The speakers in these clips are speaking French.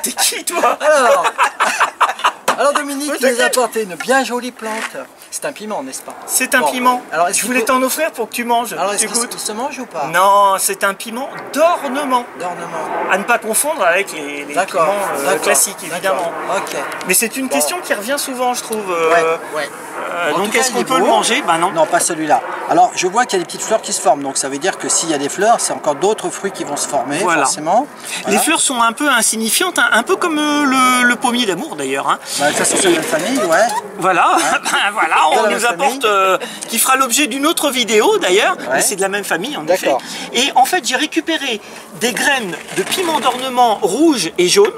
T'es qui toi? Alors Dominique, tu nous as apporté une bien jolie plante. C'est un piment, n'est-ce pas? C'est un piment. Alors, je voulais t'en offrir pour que tu manges. Alors est-ce qu'il se mange ou pas? Non, c'est un piment d'ornement. D'ornement. À ne pas confondre avec les piments classiques, évidemment. Ok. Mais c'est une question qui revient souvent, je trouve. Ouais. Donc est-ce qu'on peut le manger? Bah non. Non, pas celui-là. Alors je vois qu'il y a des petites fleurs qui se forment, donc ça veut dire que s'il y a des fleurs, c'est encore d'autres fruits qui vont se former, forcément. Voilà. Les fleurs sont un peu insignifiantes, hein, un peu comme le pommier d'amour d'ailleurs. Hein. Bah, ça c'est la même famille, ouais. Voilà, voilà, on nous apporte, qui fera l'objet d'une autre vidéo d'ailleurs, mais c'est de la même famille en effet. Et en fait j'ai récupéré des graines de piment d'ornement rouge et jaune,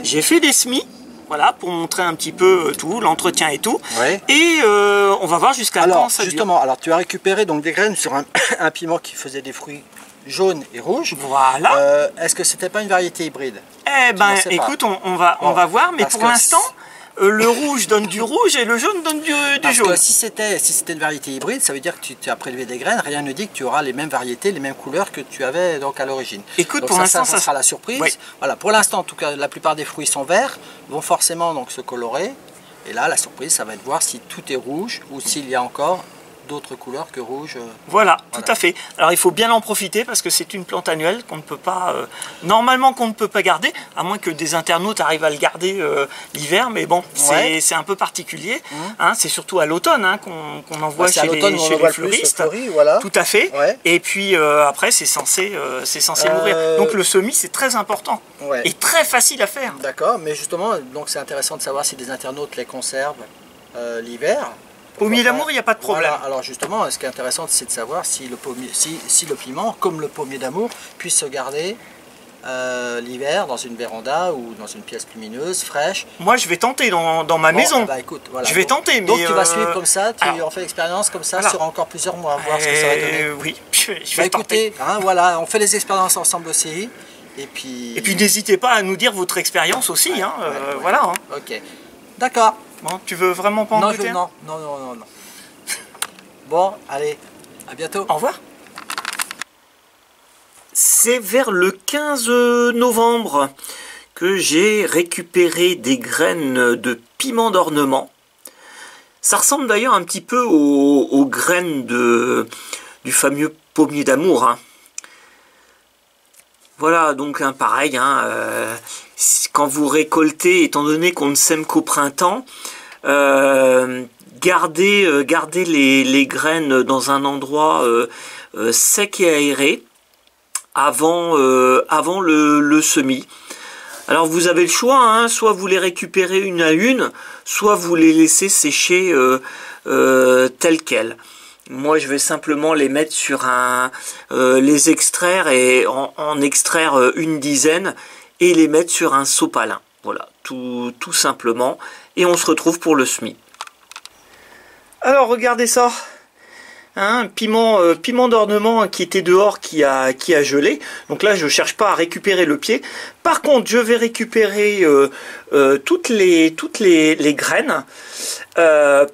j'ai fait des semis. Voilà, pour montrer un petit peu tout, l'entretien et tout. Et on va voir jusqu'à quand ça dure. Justement, alors tu as récupéré donc des graines sur un piment qui faisait des fruits jaunes et rouges. Voilà. Est-ce que c'était pas une variété hybride? Eh ben, écoute, on va voir, mais pour l'instant, le rouge donne du rouge et le jaune donne du jaune. Parce que si c'était une variété hybride, ça veut dire que tu as prélevé des graines, rien ne dit que tu auras les mêmes variétés, les mêmes couleurs que tu avais donc à l'origine. Écoute, pour l'instant, ça sera la surprise. Voilà, pour l'instant, en tout cas, la plupart des fruits sont verts, vont forcément donc se colorer. Et là, la surprise, ça va être de voir si tout est rouge ou s'il y a encore d'autres couleurs que rouge. Voilà, tout à fait. Alors il faut bien en profiter parce que c'est une plante annuelle qu'on ne peut pas, normalement qu'on ne peut pas garder, à moins que des internautes arrivent à le garder l'hiver, mais bon, c'est un peu particulier. Hein, c'est surtout à l'automne hein, qu'on en voit chez les fleuristes. Tout à fait. Et puis après, c'est censé mourir. Donc le semis, c'est très important et très facile à faire. D'accord, mais justement, donc c'est intéressant de savoir si des internautes les conservent l'hiver. Pommier d'amour, il n'y a pas de problème. Voilà. Alors justement, ce qui est intéressant, c'est de savoir si le piment, comme le pommier d'amour, puisse se garder l'hiver dans une véranda ou dans une pièce lumineuse, fraîche. Moi, je vais tenter dans ma maison. Bah, écoute, voilà. Je vais tenter. Donc tu vas suivre comme ça, tu en fais l'expérience comme ça sur encore plusieurs mois, voir ce que ça va donner. Oui, je vais écouter. Hein, voilà, on fait les expériences ensemble aussi. Et puis n'hésitez pas à nous dire votre expérience aussi. Voilà. Hein. Ok. D'accord. Bon, tu veux vraiment pas en goûter? Non. Bon, allez, à bientôt. Au revoir. C'est vers le 15 novembre que j'ai récupéré des graines de piment d'ornement. Ça ressemble d'ailleurs un petit peu aux graines du fameux pommier d'amour. Hein. Voilà, donc pareil, quand vous récoltez, étant donné qu'on ne sème qu'au printemps, gardez les graines dans un endroit sec et aéré avant le semis. Alors vous avez le choix, soit vous les récupérez une à une, soit vous les laissez sécher telles quelles. Moi, je vais simplement les mettre sur les extraire et en extraire une dizaine et les mettre sur un sopalin. Voilà, tout simplement. Et on se retrouve pour le semis. Alors, regardez ça. Piment d'ornement qui était dehors, qui a gelé. Donc là, je ne cherche pas à récupérer le pied. Par contre, je vais récupérer toutes les graines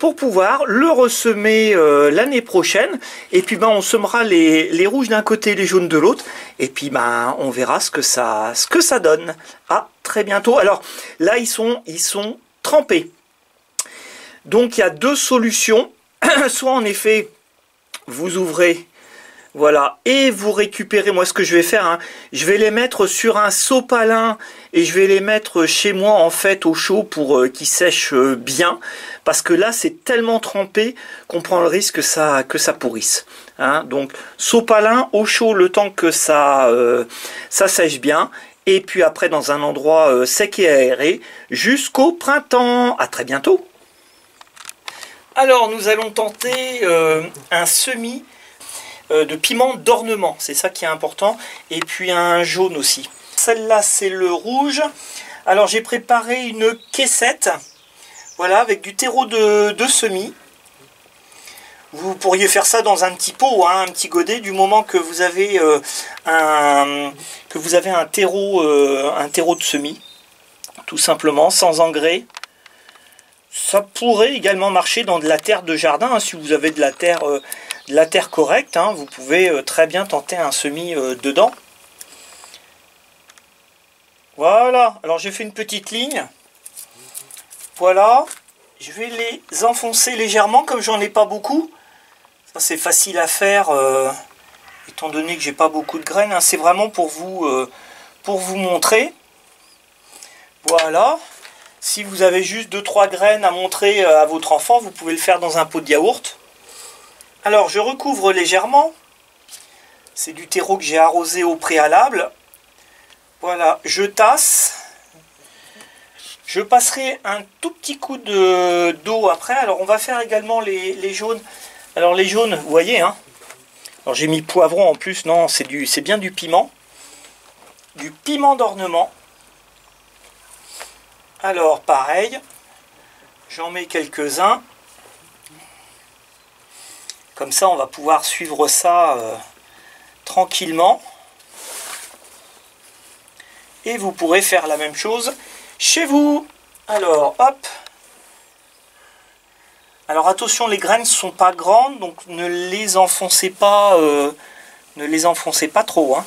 pour pouvoir le ressemer l'année prochaine. Et puis on semera les rouges d'un côté, les jaunes de l'autre. Et puis on verra ce que ça donne. À très bientôt. Alors là, ils sont trempés. Donc il y a deux solutions. Soit en effet, vous ouvrez, voilà, et vous récupérez, moi ce que je vais faire, je vais les mettre sur un sopalin et je vais les mettre chez moi en fait au chaud pour qu'ils sèchent bien, parce que là c'est tellement trempé qu'on prend le risque que ça pourrisse. Donc sopalin au chaud le temps que ça sèche bien, et puis après dans un endroit sec et aéré jusqu'au printemps. À très bientôt. Alors nous allons tenter un semis de piment d'ornement, c'est ça qui est important, et puis un jaune aussi. Celle-là c'est le rouge. Alors j'ai préparé une caissette, voilà, avec du terreau de semis. Vous pourriez faire ça dans un petit pot, un petit godet, du moment que vous avez un terreau de semis, tout simplement, sans engrais. Ça pourrait également marcher dans de la terre de jardin, hein, si vous avez de la terre correcte, hein, vous pouvez très bien tenter un semis dedans. Voilà, alors j'ai fait une petite ligne. Voilà, je vais les enfoncer légèrement, comme j'en ai pas beaucoup. Ça c'est facile à faire, étant donné que j'ai pas beaucoup de graines, hein, c'est vraiment pour vous montrer. Voilà. Si vous avez juste 2-3 graines à montrer à votre enfant, vous pouvez le faire dans un pot de yaourt. Alors je recouvre légèrement. C'est du terreau que j'ai arrosé au préalable. Voilà, je tasse. Je passerai un tout petit coup d'eau après. Alors on va faire également les jaunes. Alors les jaunes, vous voyez, hein. Alors j'ai mis poivron en plus. Non, c'est bien du piment. Du piment d'ornement. Alors pareil, j'en mets quelques-uns. Comme ça on va pouvoir suivre ça tranquillement. Et vous pourrez faire la même chose chez vous. Alors hop. Alors attention, les graines ne sont pas grandes, donc ne les enfoncez pas trop, hein.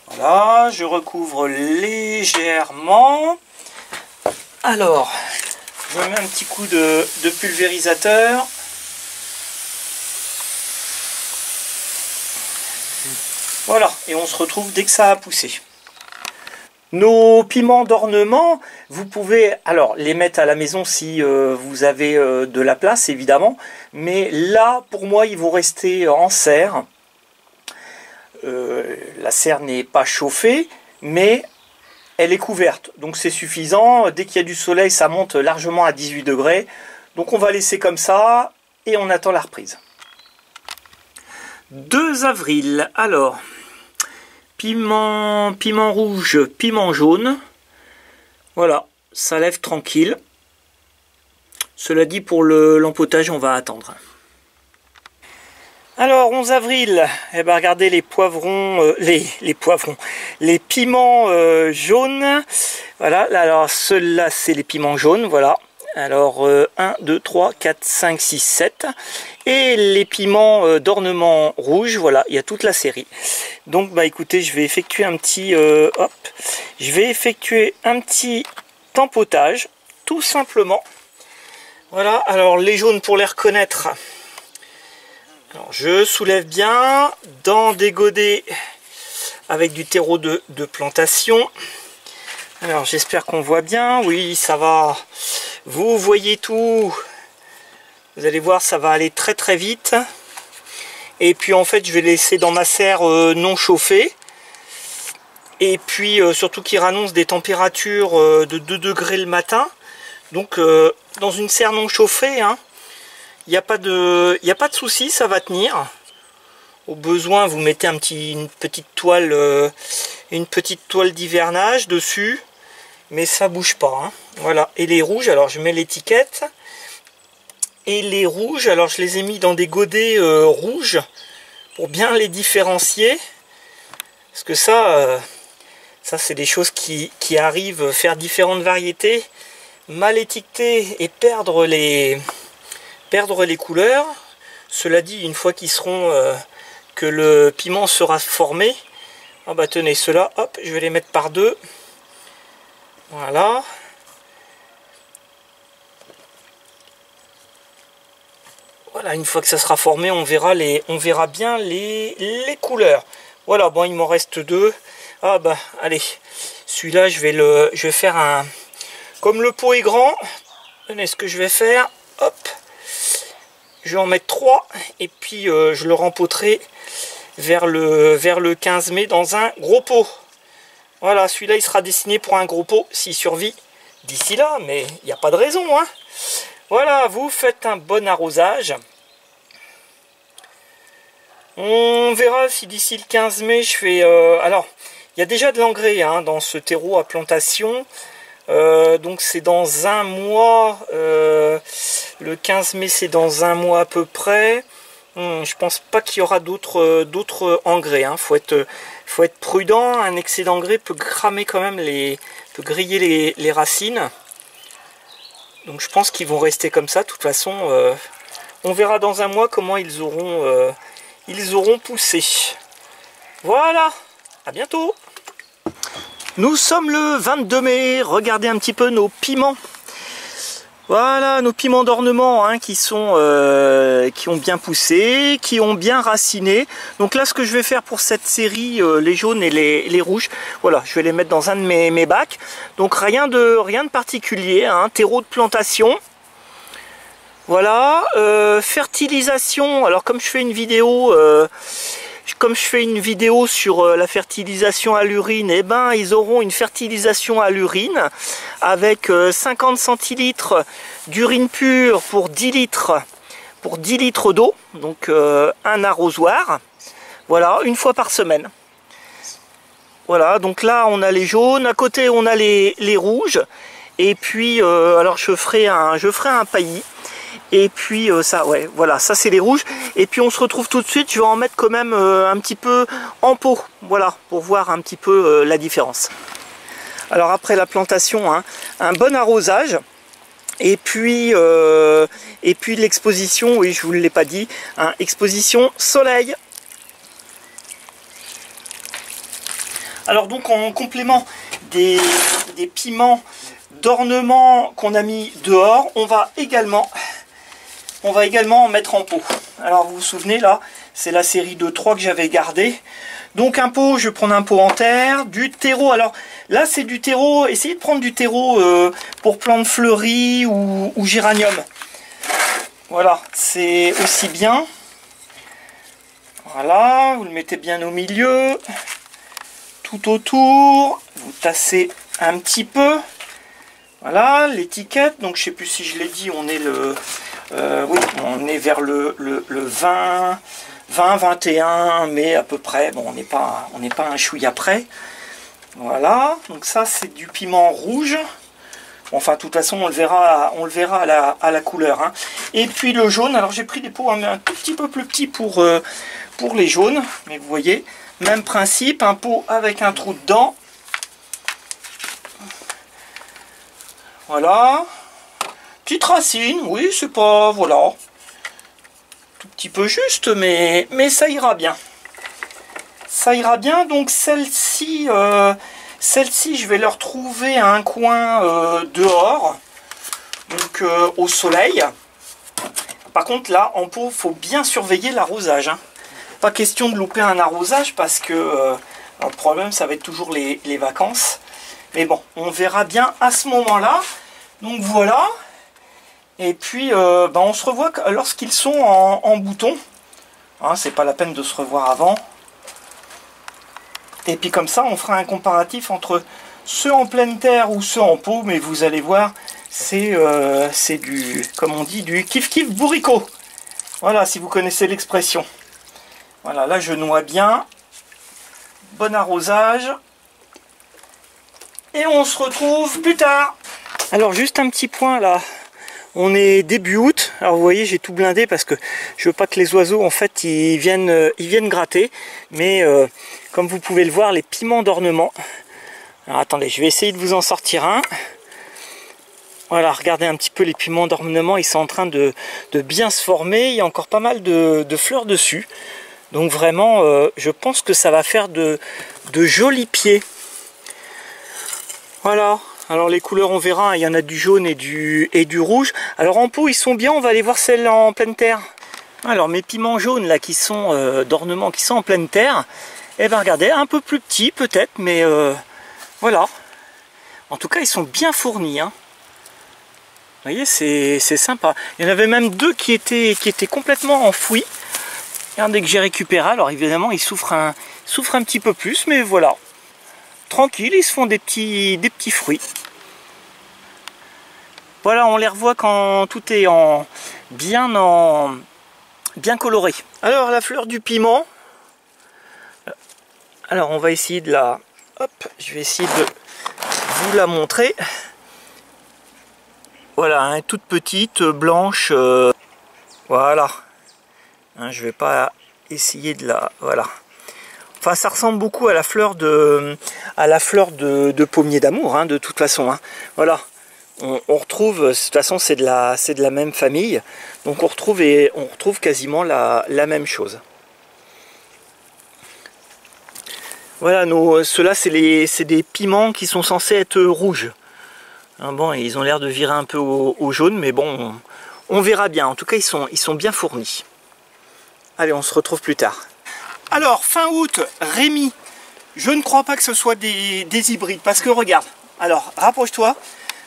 Voilà, je recouvre légèrement. Alors, je mets un petit coup de pulvérisateur. Voilà, et on se retrouve dès que ça a poussé. Nos piments d'ornement, vous pouvez alors les mettre à la maison si vous avez de la place, évidemment. Mais là, pour moi, ils vont rester en serre. La serre n'est pas chauffée, mais elle est couverte, donc c'est suffisant. Dès qu'il y a du soleil, ça monte largement à 18 degrés. Donc on va laisser comme ça et on attend la reprise. 2 avril, alors piment rouge, piment jaune. Voilà, ça lève tranquille. Cela dit, pour l'empotage, on va attendre. Alors 11 avril, eh ben, regardez les poivrons, les piments jaunes. Voilà, alors ceux-là c'est les piments jaunes, voilà. Alors 1, 2, 3, 4, 5, 6, 7. Et les piments d'ornement rouge, voilà, il y a toute la série. Donc bah écoutez, je vais effectuer un petit empotage, tout simplement. Voilà, alors les jaunes pour les reconnaître. Alors, je soulève bien dans des godets avec du terreau de plantation. Alors j'espère qu'on voit bien. Oui, ça va. Vous voyez tout. Vous allez voir, ça va aller très très vite. Et puis en fait, je vais laisser dans ma serre non chauffée. Et puis surtout qu'il annonce des températures de 2 degrés le matin. Donc dans une serre non chauffée, hein, il n'y a pas de souci, ça va tenir. Au besoin, vous mettez une petite toile d'hivernage dessus, mais ça bouge pas, hein. Voilà. Et les rouges, alors je mets l'étiquette. Et les rouges, alors je les ai mis dans des godets rouges pour bien les différencier. Parce que ça c'est des choses qui arrivent, faire différentes variétés, mal étiqueter et perdre les couleurs. Cela dit, une fois qu'ils seront que le piment sera formé, ah bah tenez, ceux-là, hop, je vais les mettre par 2. Voilà. Voilà, une fois que ça sera formé, on verra bien les couleurs. Voilà, bon, il m'en reste 2. Ah bah allez, celui-là je vais faire un, comme le pot est grand, tenez, ce que je vais faire, hop, je vais en mettre 3 et puis je le rempoterai vers le 15 mai dans un gros pot. Voilà, celui-là il sera destiné pour un gros pot s'il survit d'ici là, mais il n'y a pas de raison, hein. Voilà, vous faites un bon arrosage. On verra si d'ici le 15 mai je fais... alors, il y a déjà de l'engrais, hein, dans ce terreau à plantation. Donc c'est dans un mois. Le 15 mai c'est dans un mois à peu près. Je pense pas qu'il y aura d'autres engrais, hein. Faut être prudent. Un excès d'engrais peut cramer quand même peut griller les racines. Donc je pense qu'ils vont rester comme ça. De toute façon, on verra dans un mois comment ils auront poussé. Voilà, à bientôt. Nous sommes le 22 mai, regardez un petit peu nos piments. Voilà, nos piments d'ornement hein, qui ont bien poussé, qui ont bien raciné. Donc là, ce que je vais faire pour cette série, les jaunes et les rouges, voilà, je vais les mettre dans un de mes bacs. Donc rien de particulier, hein, terreau de plantation. Voilà, fertilisation. Alors comme je fais une vidéo... sur la fertilisation à l'urine, eh ben, ils auront une fertilisation à l'urine avec 50 centilitres d'urine pure pour 10 litres d'eau, donc un arrosoir, voilà, une fois par semaine. Voilà, donc là on a les jaunes, à côté on a les rouges, et puis alors je ferai un paillis. Et puis ça, ouais, voilà, ça c'est les rouges. Et puis on se retrouve tout de suite, je vais en mettre quand même un petit peu en pot, voilà, pour voir un petit peu la différence. Alors après la plantation, hein, un bon arrosage. Et puis l'exposition, oui, je vous l'ai pas dit, hein, exposition soleil. Alors donc en complément des piments d'ornement qu'on a mis dehors, on va également en mettre en pot. Alors vous vous souvenez là, c'est la série de 3 que j'avais gardé. Donc un pot, je vais prendre un pot en terre, du terreau. Alors là c'est du terreau, essayez de prendre du terreau pour plantes fleuries ou géranium. Voilà, c'est aussi bien. Voilà, vous le mettez bien au milieu, tout autour, vous tassez un petit peu. Voilà, l'étiquette, donc je sais plus si je l'ai dit, on est oui, on est vers le 20-21 mai à peu près. Bon, on n'est pas un chouïa près. Voilà, donc ça c'est du piment rouge. Enfin, de toute façon, on le verra à la couleur. Hein. Et puis le jaune, alors j'ai pris des pots un tout petit peu plus petits pour les jaunes. Mais vous voyez, même principe, un pot avec un trou dedans. Voilà. Petite racine, oui, c'est pas... Voilà. Tout petit peu juste, mais ça ira bien. Ça ira bien, donc celle-ci, je vais leur trouver un coin dehors, donc au soleil. Par contre, là, en pot, il faut bien surveiller l'arrosage. Hein. Pas question de louper un arrosage, parce que le problème, ça va être toujours les vacances. Mais bon, on verra bien à ce moment-là. Donc voilà. Et puis, on se revoit lorsqu'ils sont en bouton. Hein, c'est pas la peine de se revoir avant. Et puis comme ça, on fera un comparatif entre ceux en pleine terre ou ceux en pot. Mais vous allez voir, c'est du, comme on dit, du kiff-kiff bourricot. Voilà, si vous connaissez l'expression. Voilà, là je noie bien. Bon arrosage. Et on se retrouve plus tard. Alors juste un petit point là. On est début août, alors vous voyez j'ai tout blindé parce que je veux pas que les oiseaux en fait ils viennent gratter, mais comme vous pouvez le voir, les piments d'ornement. Alors attendez, je vais essayer de vous en sortir un. Voilà, regardez un petit peu les piments d'ornement, ils sont en train de bien se former, il y a encore pas mal de fleurs dessus. Donc vraiment, je pense que ça va faire de jolis pieds. Voilà. Alors les couleurs on verra, il y en a du jaune et du rouge. Alors en pot ils sont bien, on va aller voir celles en pleine terre. Alors mes piments jaunes là qui sont d'ornement, qui sont en pleine terre, eh bien regardez, un peu plus petits peut-être, mais voilà. En tout cas ils sont bien fournis. Hein. Vous voyez, c'est sympa. Il y en avait même 2 qui étaient complètement enfouis. Regardez que j'ai récupéré, alors évidemment ils souffrent un petit peu plus, mais voilà. Tranquille, ils se font des petits fruits. Voilà, on les revoit quand tout est bien coloré. Alors la fleur du piment. Alors on va essayer de la... Hop, je vais essayer de vous la montrer. Voilà, hein, toute petite, blanche. Voilà. Hein, je vais pas essayer de la... Voilà. Enfin, ça ressemble beaucoup à la fleur de pommier d'amour, hein, de toute façon. Hein. Voilà. on retrouve, de toute façon c'est de la même famille, donc on retrouve quasiment la même chose. Voilà, ceux-là c'est des piments qui sont censés être rouges. Hein, bon, ils ont l'air de virer un peu au jaune, mais bon, on verra bien. En tout cas, ils sont bien fournis. Allez, on se retrouve plus tard. Alors, fin août, Rémi, je ne crois pas que ce soit des hybrides, parce que regarde, alors, rapproche-toi.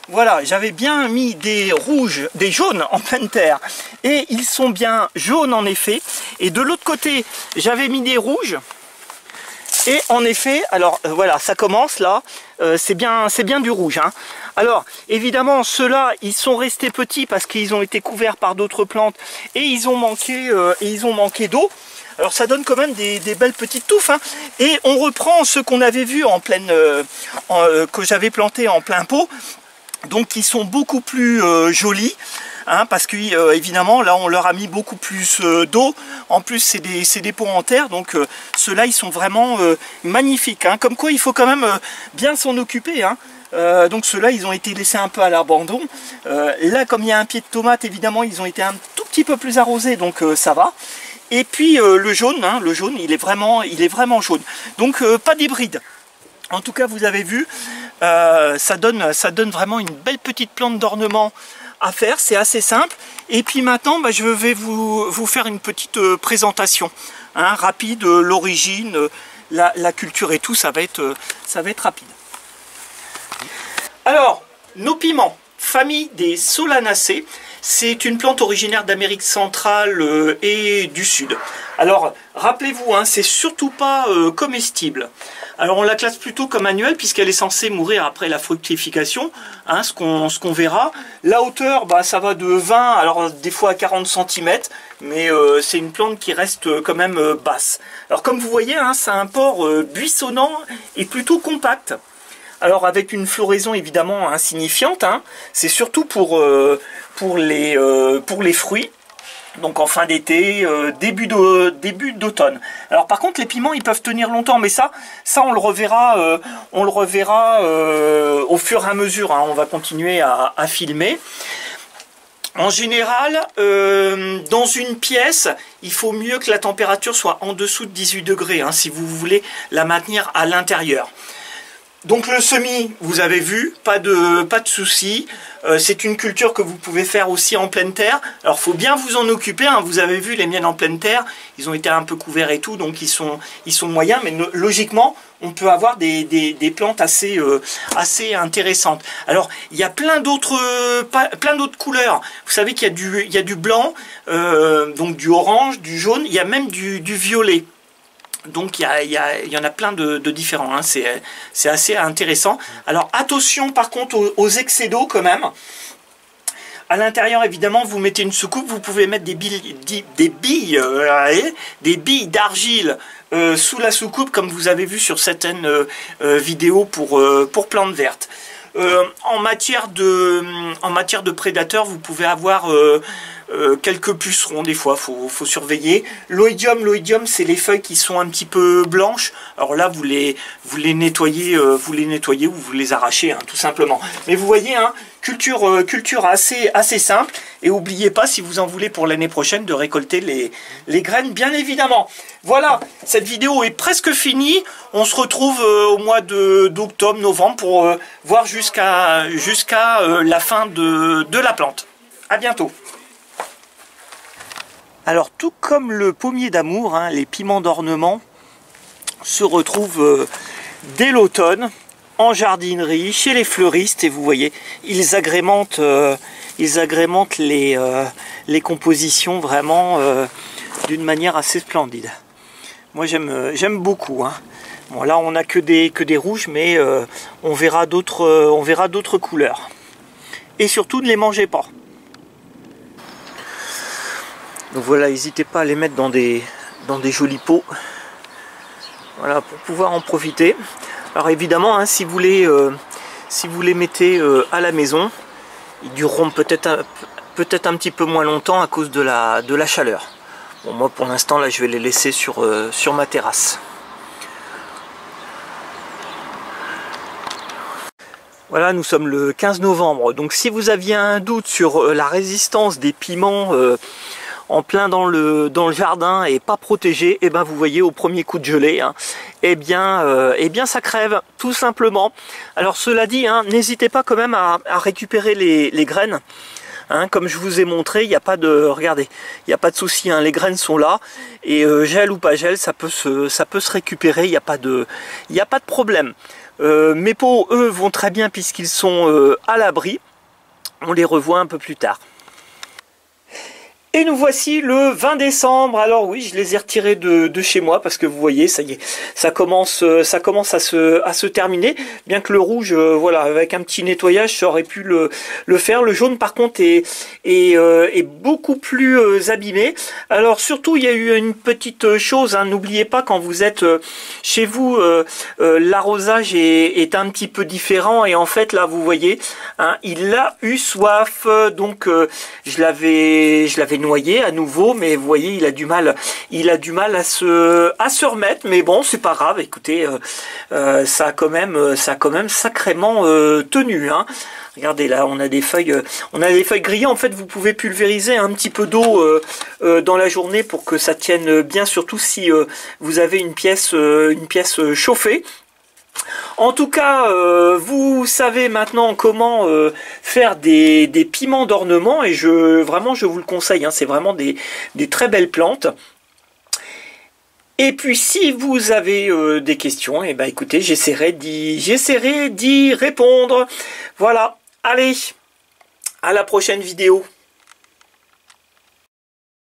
Voilà, j'avais bien mis des rouges, des jaunes en pleine terre, et ils sont bien jaunes en effet. Et de l'autre côté, j'avais mis des rouges. Et en effet, alors voilà, ça commence là, c'est bien du rouge. Hein. Alors évidemment, ceux-là, ils sont restés petits parce qu'ils ont été couverts par d'autres plantes et ils ont manqué d'eau. Alors ça donne quand même des belles petites touffes. Hein. Et on reprend ce qu'on avait vu en pleine, que j'avais planté en plein pot, donc qui sont beaucoup plus jolis. Hein, parce que évidemment là on leur a mis beaucoup plus d'eau, en plus c'est des pots en terre, donc ceux-là ils sont vraiment magnifiques, hein, comme quoi il faut quand même bien s'en occuper. Hein. Donc ceux-là ils ont été laissés un peu à l'abandon. Là comme il y a un pied de tomate, évidemment ils ont été un tout petit peu plus arrosés, donc ça va. Et puis le jaune, hein, il est vraiment jaune, donc pas d'hybride. En tout cas vous avez vu, ça donne vraiment une belle petite plante d'ornement à faire, c'est assez simple. Et puis maintenant je vais vous faire une petite présentation, hein, rapide, l'origine, la culture et tout, ça va être rapide. Alors, nos piments, famille des Solanacées, c'est une plante originaire d'Amérique centrale et du Sud. Alors, rappelez-vous, hein, c'est surtout pas comestible. Alors on la classe plutôt comme annuelle puisqu'elle est censée mourir après la fructification, hein, ce qu'on verra. La hauteur, bah, ça va de 20, alors des fois à 40 cm, mais c'est une plante qui reste quand même basse. Alors comme vous voyez, hein, c'est un port buissonnant et plutôt compact. Alors avec une floraison évidemment insignifiante, hein, c'est surtout pour les fruits. Donc en fin d'été, début d'automne. Alors par contre les piments ils peuvent tenir longtemps, mais ça on le reverra au fur et à mesure. Hein, on va continuer à filmer. En général, dans une pièce, il faut mieux que la température soit en dessous de 18 degrés, hein, si vous voulez la maintenir à l'intérieur. Donc le semis, vous avez vu, pas de souci. C'est une culture que vous pouvez faire aussi en pleine terre. Alors il faut bien vous en occuper, hein. Vous avez vu les miennes en pleine terre, ils ont été un peu couverts et tout, donc ils sont moyens, mais logiquement on peut avoir des plantes assez intéressantes. Alors il y a plein d'autres couleurs. Vous savez qu'il y a du blanc, donc du orange, du jaune, il y a même du violet. Donc il y en a plein de différents, hein. C'est assez intéressant. Alors attention par contre aux excès d'eau quand même. À l'intérieur évidemment vous mettez une soucoupe, vous pouvez mettre des billes d'argile sous la soucoupe comme vous avez vu sur certaines vidéos pour plantes vertes. En matière de prédateurs, vous pouvez avoir quelques pucerons des fois, faut surveiller. L'oïdium, c'est les feuilles qui sont un petit peu blanches. Alors là, vous les nettoyez ou vous les arrachez, hein, tout simplement. Mais vous voyez, hein, culture assez simple. Et n'oubliez pas, si vous en voulez pour l'année prochaine, de récolter les graines, bien évidemment. Voilà, cette vidéo est presque finie. On se retrouve au mois d'octobre, novembre pour voir jusqu'à la fin de la plante. À bientôt. Alors tout comme le pommier d'amour, hein, les piments d'ornement se retrouvent dès l'automne en jardinerie, chez les fleuristes, et vous voyez, ils agrémentent les compositions vraiment d'une manière assez splendide. Moi j'aime beaucoup. Hein. Bon là on n'a que des rouges, mais on verra d'autres couleurs. Et surtout ne les mangez pas. Donc voilà, n'hésitez pas à les mettre dans des jolis pots. Voilà, pour pouvoir en profiter. Alors évidemment, hein, si vous les mettez à la maison, ils dureront peut-être un petit peu moins longtemps à cause de la chaleur. Bon, moi pour l'instant là je vais les laisser sur ma terrasse. Voilà, nous sommes le 15 novembre. Donc si vous aviez un doute sur la résistance des piments en plein dans le jardin et pas protégé, et ben vous voyez au premier coup de gelée, hein, eh bien ça crève tout simplement. Alors cela dit, hein, n'hésitez pas quand même à récupérer les graines. Hein, comme je vous ai montré, il n'y a pas de, regardez, il n'y a pas de souci, hein, les graines sont là et gel ou pas gel, ça peut se récupérer, il n'y a pas de problème. Mes pots, eux, vont très bien puisqu'ils sont à l'abri. On les revoit un peu plus tard. Et nous voici le 20 décembre. Alors oui, je les ai retirés de chez moi parce que vous voyez, ça y est, ça commence à se terminer. Bien que le rouge, voilà, avec un petit nettoyage, ça aurait pu le faire. Le jaune, par contre, est beaucoup plus abîmé. Alors surtout, il y a eu une petite chose. Hein, n'oubliez pas, quand vous êtes chez vous, l'arrosage est un petit peu différent. Et en fait, là, vous voyez, hein, il a eu soif. Donc, je l'avais noyé à nouveau, mais vous voyez, il a du mal à se remettre, mais bon, c'est pas grave. Écoutez, ça a quand même sacrément tenu, hein. Regardez là, on a des feuilles grillées. En fait, vous pouvez pulvériser un petit peu d'eau dans la journée pour que ça tienne bien, surtout si vous avez une pièce chauffée. En tout cas, vous savez maintenant comment faire des piments d'ornement et vraiment je vous le conseille, hein, c'est vraiment des très belles plantes. Et puis si vous avez des questions, eh ben, écoutez, j'essaierai d'y répondre. Voilà, allez, à la prochaine vidéo.